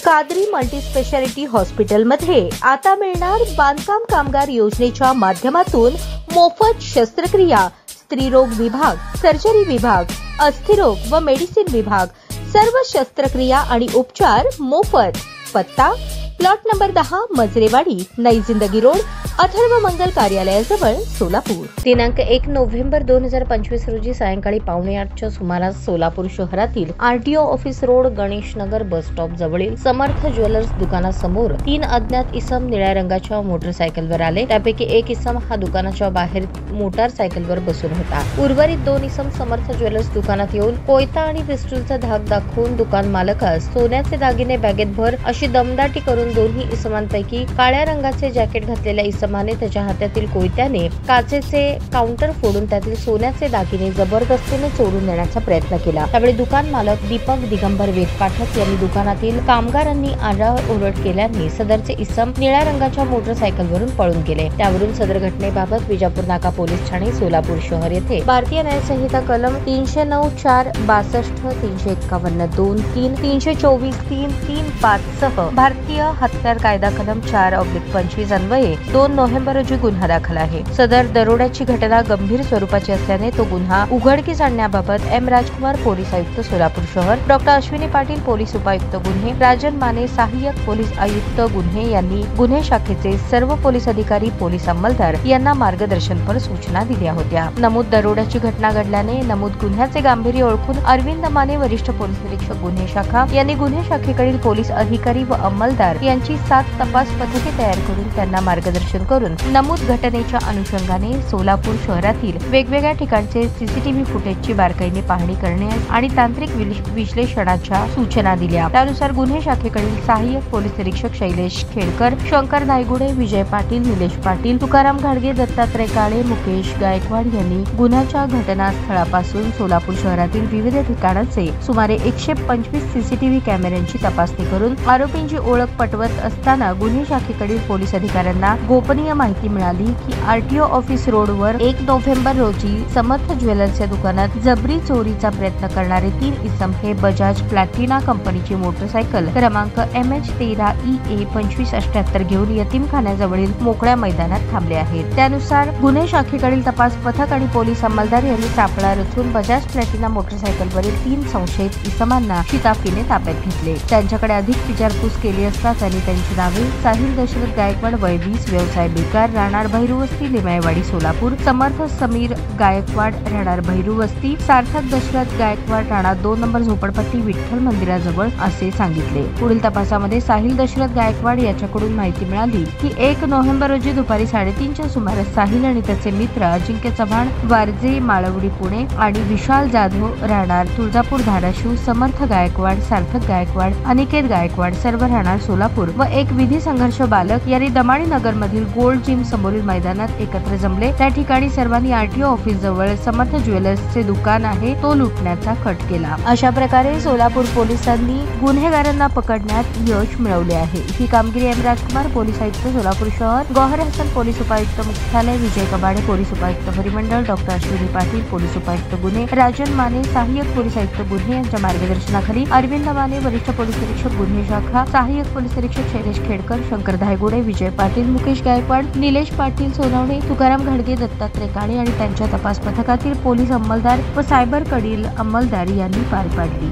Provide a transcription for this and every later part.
Qadri multi speciality हॉस्पिटलमध्ये आता मिळणार बांधकाम कामगार योजनेच्या माध्यमातून मोफत शस्त्रक्रिया, स्त्रीरोग विभाग, सर्जरी विभाग, अस्थिरोग व मेडिसिन विभाग, सर्व शस्त्रक्रिया आणि उपचार मोफत। पत्ता प्लॉट नंबर 10 मजरेवाडी, नई जिंदगी रोड, अथर्व मंगल कार्यालयाजवळ, सोलापूर। दिनांक 1 नोव्हेंबर 2025 रोजी सायंकाळी 7:45च्या सुमारास सोलापूर शहरातील RTO office road, Ganesh Nagar bus stop जवळील समर्थ ज्वेलर्स दुकानासमोर 3 अज्ञात इसम निळ्या रंगाच्या मोटरसायकलवर आले। त्यापैकी एक इसम हा दुकानाच्या बाहेर मोटारसायकलवर बसून होता। उर्वरित 2 इसम समर्थ ज्वेलर्स दुकानात येऊन कोयता आणि पिस्टलचा धाक दाखवून दुकान मालकास सोन्याचे दागिने बॅगेत भर अशी दमदाटी करून दोन्ही इसमांपैकी काळ्या रंगाचे जॅकेट घातलेल्या इसमाने त्याच्या हातातील कोयत्याने काचेचे काउंटर फोडून त्यातील सोन्याचे दागिने जबरदस्तीने चोरून नेण्याचा प्रयत्न केला। त्यावेळी दुकान मालक दीपक दिगंबर वेदपाठक यांनी दुकानातील कामगारांनी आरडाओरड केल्याने सदरचे इसम निळ्या रंगाच्या मोटरसायकलवरून पळून गेले। त्यावरून सदर घटनेबाबत विजापूर नाका पोलीस ठाणे सोलापूर शहर येथे भारतीय न्याय संहिता कलम 309(4), 62, 351(2), 3, 324, 335 सह भारतीय हत्यार कायदा कलम 4/25 अन्वये 2 नोव्हेंबर रोजी गुन्हा दाखल आहे। सदर दरोड्याची घटना गंभीर स्वरूपाची असल्याने तो गुन्हा उघडकीस आणण्याबाबत एम राजकुमार पोलीस आयुक्त सोलापूर शहर, डॉक्टर अश्विनी पाटील पोलीस उपायुक्त गुन्हे, राजन माने सहाय्यक पोलीस आयुक्त गुन्हे यांनी गुन्हे शाखेचे सर्व पोलीस अधिकारी, पोलीस अंमलदार यांना मार्गदर्शनपर सूचना दिल्या होत्या। नमूद दरोड्याची घटना घडल्याने नमूद गुन्ह्याचे गांभीर्य ओळखून अरविंद माने वरिष्ठ पोलीस निरीक्षक गुन्हे शाखा यांनी गुन्हे शाखेकडील पोलीस अधिकारी व अंमलदार यांची 7 तपास पथके तयार करून त्यांना मार्गदर्शन करून नमूद घटनेच्या अनुषंगाने सोलापूर शहरातील वेगवेगळ्या ठिकाणचे सीसीटीव्ही फुटेजची बारकाईने पाहणी करण्यास आणि तांत्रिक विश्लेषणाच्या सूचना दिल्या। त्यानुसार गुन्हे शाखेकडील सहाय्यक पोलीस निरीक्षक शैलेश खेडकर, शंकर धायगुडे, विजय पाटील, निलेश पाटील, तुकाराम घाडगे, दत्तात्रय काळे, मुकेश गायकवाड यांनी गुन्ह्याच्या घटनास्थळापासून सोलापूर शहरातील विविध ठिकाणांचे सुमारे 125 सीसीटीव्ही कॅमेऱ्यांची तपासणी करून आरोपींची ओळख पटवत असताना गुन्हे शाखेकडील पोलीस अधिकाऱ्यांना गोपनीय माहिती मिळाली की आरटीओ ऑफिस रोडवर 1 नोव्हेंबर रोजी समर्थ ज्वेलर्सच्या दुकानात जबरी चोरीचा प्रयत्न करणारे 3 इसम हे बजाज प्लॅटिना कंपनीची मोटरसायकल क्रमांक MH13EA 2578 घेऊन यतीमखान्याजवळील मोकळ्या मैदानात थांबले आहेत। त्यानुसार गुन्हे शाखेकडील तपास पथक आणि पोलीस अंमलदार यांनी सापळा रचून बजाज प्लॅटिना मोटरसायकलवरील 3 संशयित इसमांना शिताफीने ताब्यात घेतले। त्यांच्याकडे अधिक विचारपूस केली असता त्यांनी त्यांची नावे साहिल दशरथ गायकवाड, वय 20, व्यवसाय बेकार, राहणार भैरूवस्ती, लिमायवाडी, सोलापूर, समर्थ समीर गायकवाड, राहणार भैरूवस्ती, सार्थक दशरथ गायकवाड, राहणार 2 नंबर झोपडपट्टी, विठ्ठल मंदिराजवळ असे सांगितले। पुढील तपासामध्ये साहिल दशरथ गायकवाड याच्याकडून माहिती मिळाली की 1 नोव्हेंबर रोजी दुपारी 3:30च्या सुमारास साहिल आणि त्याचे मित्र अजिंक्य चव्हाण, वारजे, माळवडी, पुणे आणि विशाल जाधव, राहणार तुळजापूर, धाराशिव, समर्थ गायकवाड, सार्थक गायकवाड, अनिकेत गायकवाड, सर्व राहणार सोलापूर व एक विधी संघर्ष बालक यांनी दमाडी नगर मधील गोल्ड जिम समोरील मैदानात एकत्र जमले। त्या ठिकाणी सर्वांनी आरटीओ ऑफिस जवळ समर्थ ज्वेलर्सचे दुकान आहे तो लुटण्याचा कट केला। अशा प्रकारे सोलापूर पोलिसांनी गुन्हेगारांना पकडण्यात यश मिळवले आहे। ही कामगिरी एम राजकुमार पोलीस आयुक्त सोलापूर शहर, गौहर हसन पोलीस उपायुक्त मुख्यालय, विजय कबाडे पोलीस उपायुक्त परिमंडळ, डॉक्टर अश्विनी पाटील पोलीस उपायुक्त गुन्हे, राजन माने सहाय्यक पोलीस आयुक्त गुन्हे यांच्या मार्गदर्शनाखाली अरविंद माने वरिष्ठ पोलीस निरीक्षक गुन्हे शाखा, सहाय्यक पोलीस निरीक्षक शैलेश खेडकर, शंकर धायगुडे, विजय पाटील, मुकेश गायकवाड, निलेश पाटील सोनवणे, तुकाराम घाडगे, दत्तात्रय काळे आणि त्यांच्या तपास पथकातील पोलीस अंमलदार व सायबरकडील अंमलदार यांनी पार पाडली।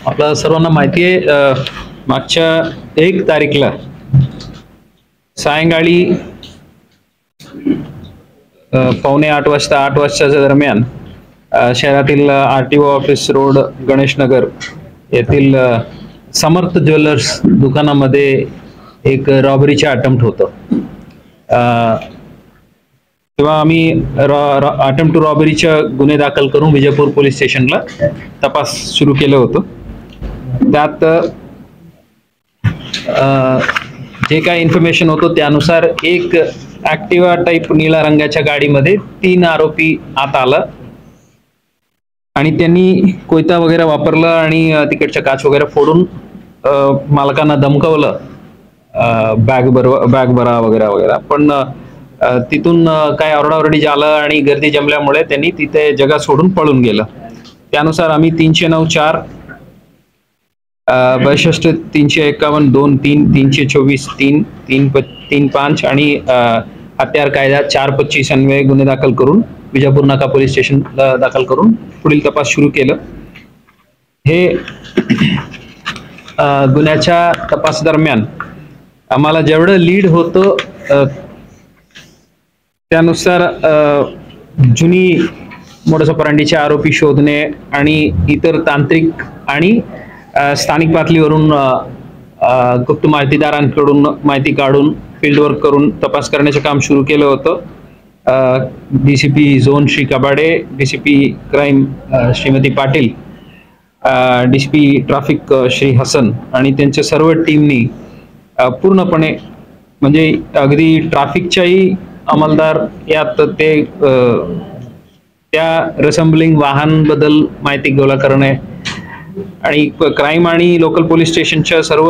आपल्या सर्वांना माहिती आहे, मागच्या 1 तारीखला सायंकाळी 7:45 वाजता 8 वाजताच्या दरम्यान शहरातील RTO office road, Ganesh Nagar येथील समर्थ ज्वेलर्स दुकानामध्ये एक रॉबरीचे अटेम्प्ट होतं। तेव्हा आम्ही अटेम्प्ट टू रॉबरीचे गुन्हे दाखल करून विजयपूर पोलीस स्टेशनला तपास सुरू केलं होतं। त्यात जे काही इन्फॉर्मेशन होतं त्यानुसार एक ऍक्टिवा टाईप निळ्या रंगाच्या गाडीमध्ये 3 आरोपी आत आला आणि त्यांनी कोयता वगैरे वापरला आणि तिकडच्या काच वगैरे फोडून मालकांना धमकावलं, बॅग भरा वगैरे वगैरे। पण तिथून काय ओरडाओरडी झालं आणि गर्दी जमल्यामुळे त्यांनी तिथे जगा सोडून पळून गेलं। त्यानुसार आम्ही 309(4), 62 351 2 3 324 3 3 3 5 आणि हत्यार कायदा 425 अन्वये गुन्हे दाखल करून विजापूर नाका पोलीस स्टेशनला दाखल करून पुढील तपास सुरू केलं. हे गुन्ह्याच्या तपास दरम्यान आम्हाला जेवढं लीड होतं त्यानुसार जुनी मोडस ऑपरेंडीचे आरोपी शोधणे आणि इतर तांत्रिक आणि स्थानिक पातळीवरून गुप्त माहितीदारांकडून माहिती काढून फील्ड वर्क करून तपास करण्याचे काम सुरू केलं होतं. DCP zone Shri Kabade, DCP crime Shrimati Patil, DCP traffic Shri Hasan आणि त्यांच्या सर्व टीमनी पूर्णपणे म्हणजे अगदी ट्रॅफिकच्याही अंमलदार यात ते त्या रेसम्बलिंग वाहन बद्दल माहिती गोळा करणे आणि क्राईम आणि लोकल पोलीस स्टेशनच्या सर्व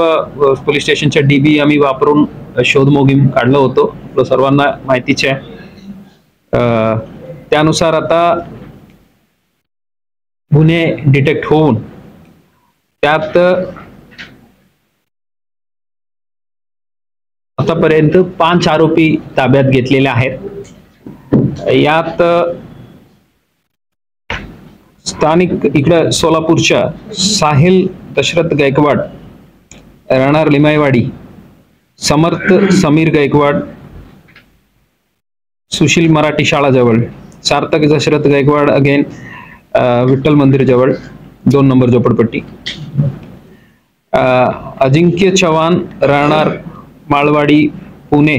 पोलीस स्टेशनच्या DB आम्ही वापरून शोध मोहीम काढलं होतो. सर्वांना माहितीचे आहे. त्यानुसार आता गुन्हे डिटेक्ट होऊन त्यात आतापर्यंत 5 आरोपी ताब्यात घेतलेले आहेत. यात स्थानिक इकडं सोलापूरच्या साहिल दशरथ गायकवाड, राहणार लिमाईवाडी, समर्थ समीर गायकवाड, सुशील मराठी शाळा जवळ, सार्थक दशरथ गायकवाड अगेन विठ्ठल मंदिर जवळ 2 नंबर झोपडपट्टी, अजिंक्य चव्हाण राहणार माळवाडी पुणे,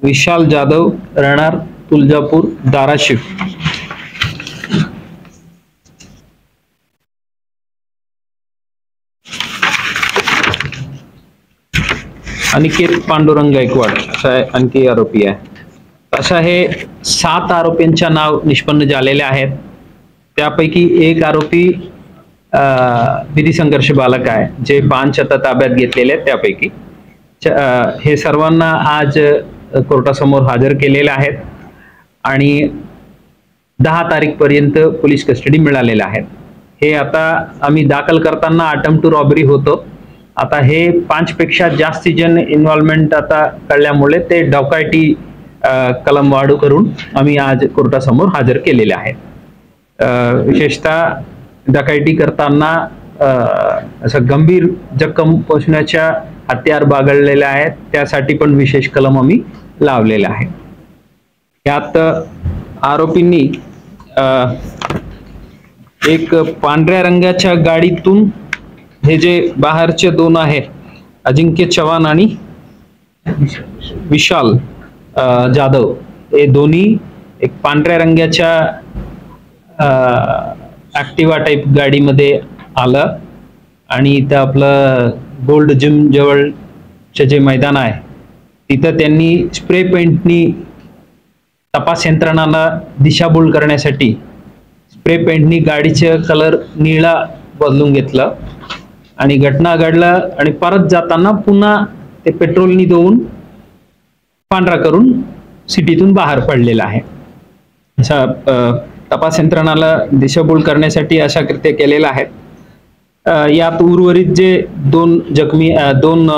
विशाल जाधव राहणार तुळजापूर धाराशिव, अनिकेत पांडुरंग गायकवाड असा आणखी आरोपी आहे. अशा हे 7 आरोपींच्या नाव निष्पन्न झालेले आहेत. त्यापैकी एक आरोपी विधी संघर्ष बालक आहे, जे 5 आता ताब्यात घेतलेले आहेत. त्यापैकी हे सर्वांना आज कोर्टासमोर हजर केलेले आहेत आणि 10 तारीख पर्यंत पोलीस कस्टडी मिळालेले आहेत. हे आता आम्ही दाखल करताना अटेम्प्ट टू रॉबरी होतो. आता हे 5 पेक्षा जास्ती जण इन्व्हॉल्वमेंट आता कळल्यामुळे ते डॉकायटी कलम वाढू करून आम्ही आज कोर्टासमोर हजर केलेले आहेत. विशेषतः डकायती करताना असं गंभीर जखम पोहोचण्याच्या हत्यार बागळलेल्या आहेत, त्यासाठी पण विशेष कलम आम्ही लावलेले आहेत. यात आरोपींनी एक पांढऱ्या रंगाच्या गाडीतून हे जे बाहेरचे 2 आहेत, अजिंक्य चव्हाण आणि विशाल जाधव, हे दोन्ही एक पांढऱ्या रंगाच्या ऍक्टिवा टाइप गाडीमध्ये आलं आणि इथं आपलं गोल्ड जिम जवळचे जे मैदान आहे तिथं त्यांनी स्प्रे पेंटनी तपास यंत्रणाला दिशाभूल करण्यासाठी स्प्रे पेंटनी गाडीचे कलर निळा बदलून घेतलं आणि घटना घडला आणि परत जाताना पुन्हा ते पेट्रोलनी धुवून पांढरा करून सिटीतून बाहेर पडलेला आहे. अशा तपास यंत्रणाला दिशाभूल करण्यासाठी अशा कृत्य केलेला आहे. यात उर्वरित जे 2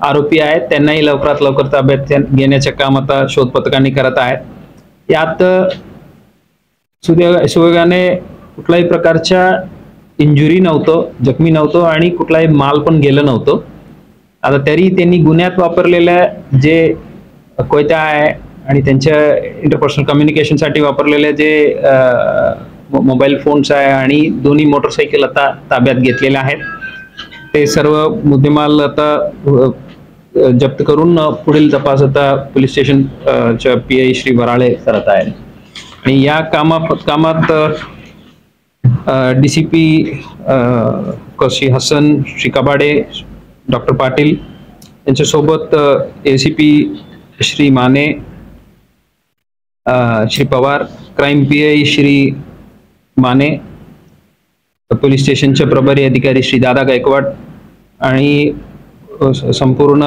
आरोपी आहेत त्यांनाही लवकरात लवकर ताब्यात घेण्याचे काम आता शोध पथकांनी करत आहेत. यात सुदैवाने कुठल्याही प्रकारच्या इंजुरी नव्हतं, जखमी नव्हतं आणि कुठलाही माल पण गेलं नव्हतं. आता तरी त्यांनी गुन्ह्यात वापरलेल्या जे कोयता आहे आणि त्यांच्या इंटरपर्सनल कम्युनिकेशनसाठी वापरलेले जे मोबाईल फोन्स आहे आणि 2 मोटरसायकल आता ताब्यात घेतलेले आहेत. ते सर्व मुद्देमाल आता जप्त करून पुढील तपास आता पोलीस स्टेशन PI श्री वराळे करत आहेत. आणि या कामात DCP श्री हसन, श्री कबाडे, डॉक्टर पाटील यांच्यासोबत ACP Shri Mane, Shri Pawar, crime PI Shri Mane, police स्टेशनचे प्रभारी अधिकारी श्री दादा गायकवाड आणि संपूर्ण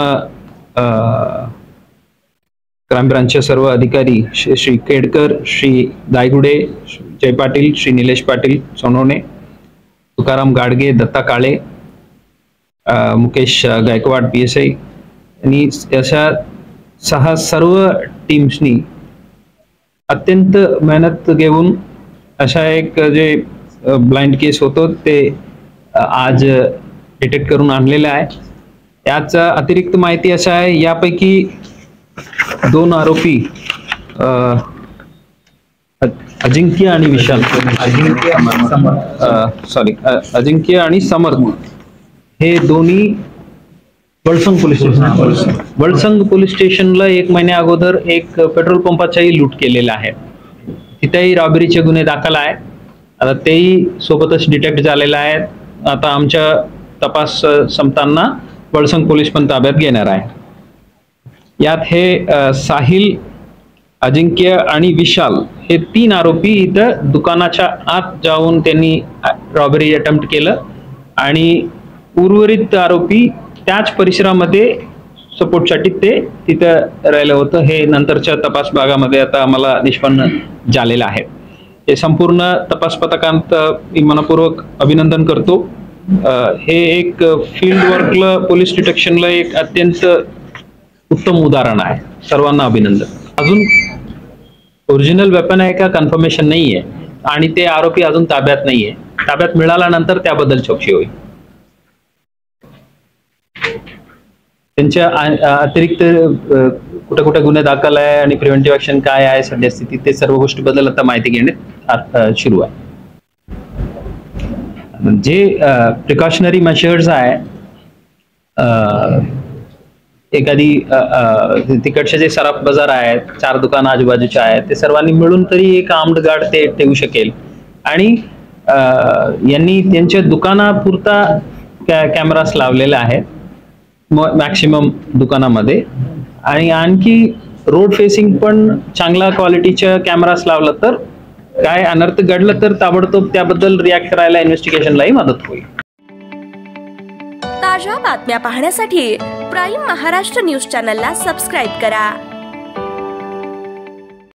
क्राईम ब्रांचचे सर्व अधिकारी श्री केडकर, श्री दायगुडे, जय पाटील, श्री निलेश पाटील सोनवणे, तुकाराम गाडगे, दत्ता काळे, मुकेश गायकवाड PSI आणि अशा 6 सर्व टीम्सनी अत्यंत मेहनत घेऊन अशा एक जे ब्लाइंड केस होतो ते आज डिटेक्ट करून आणलेलं आहे. याचा अतिरिक्त माहिती अशा आहे, यापैकी 2 आरोपी अजिंक्य आणि विशाल, अजिंक्य आणि समर्थ हे दोन्ही वळसंग पोलीस स्टेशनला 1 महिन्या अगोदर एक पेट्रोल पंपाचाही लूट केलेला आहे. तिथेही रॉबरीचे गुन्हे दाखल आहे. आता तेही सोबतच डिटेक्ट झालेले आहेत. आता आमच्या तपास संपताना वळसंग पोलीस पण ताब्यात घेणार आहे. यात हे साहिल, अजिंक्य आणि विशाल हे 3 आरोपी इथं दुकानाच्या आत जाऊन त्यांनी रॉबरी अटेम्प्ट केलं आणि उर्वरित आरोपी त्याच परिसरामध्ये सपोर्टसाठी ते तिथं राहिलं होतं. हे नंतरच्या तपास भागामध्ये आता आम्हाला निष्पन्न झालेलं आहे. हे संपूर्ण तपास पथकांत मी मनपूर्वक अभिनंदन करतो. हे एक फील्ड वर्कला, पोलीस डिटेक्शनला एक अत्यंत उत्तम उदाहरण आहे. सर्वांना अभिनंदन. अजून ओरिजिनल वेपन आहे का कन्फर्मेशन नाही आहे आणि ते आरोपी अजून ताब्यात नाही आहे. ताब्यात मिळाल्यानंतर त्याबद्दल चौकशी होईल. त्यांच्या अतिरिक्त कुठे कुठे गुन्हे दाखल आहे आणि प्रिव्हेंटिव्ह ऍक्शन काय आहे सद्यस्थिती, ते सर्व गोष्टीबद्दल आता माहिती घेण्यात सुरू आहे. जे प्रिकॉशनरी मेजर्स आहे, एखादी तिकडचे जे सराफ बाजार आहेत, 4 दुकानं आजूबाजूचे आहेत, ते सर्वांनी मिळून तरी एक आर्म्ड गार्ड ते ठेवू शकेल आणि यांनी त्यांच्या दुकानापुरता कॅमेरास लावलेला आहे मॅक्सिमम दुकानामध्ये आणि आणखी रोड फेसिंग पण चांगला क्वालिटीच्या कॅमेरास लावलं तर काय अनर्थ घडलं तर ताबडतोब त्याबद्दल रिॲक्ट करायला, इन्व्हेस्टिगेशनलाही मदत होईल. ताज्या बातम्या पाहण्यासाठी प्राईम महाराष्ट्र न्यूज चॅनलला सबस्क्राईब करा.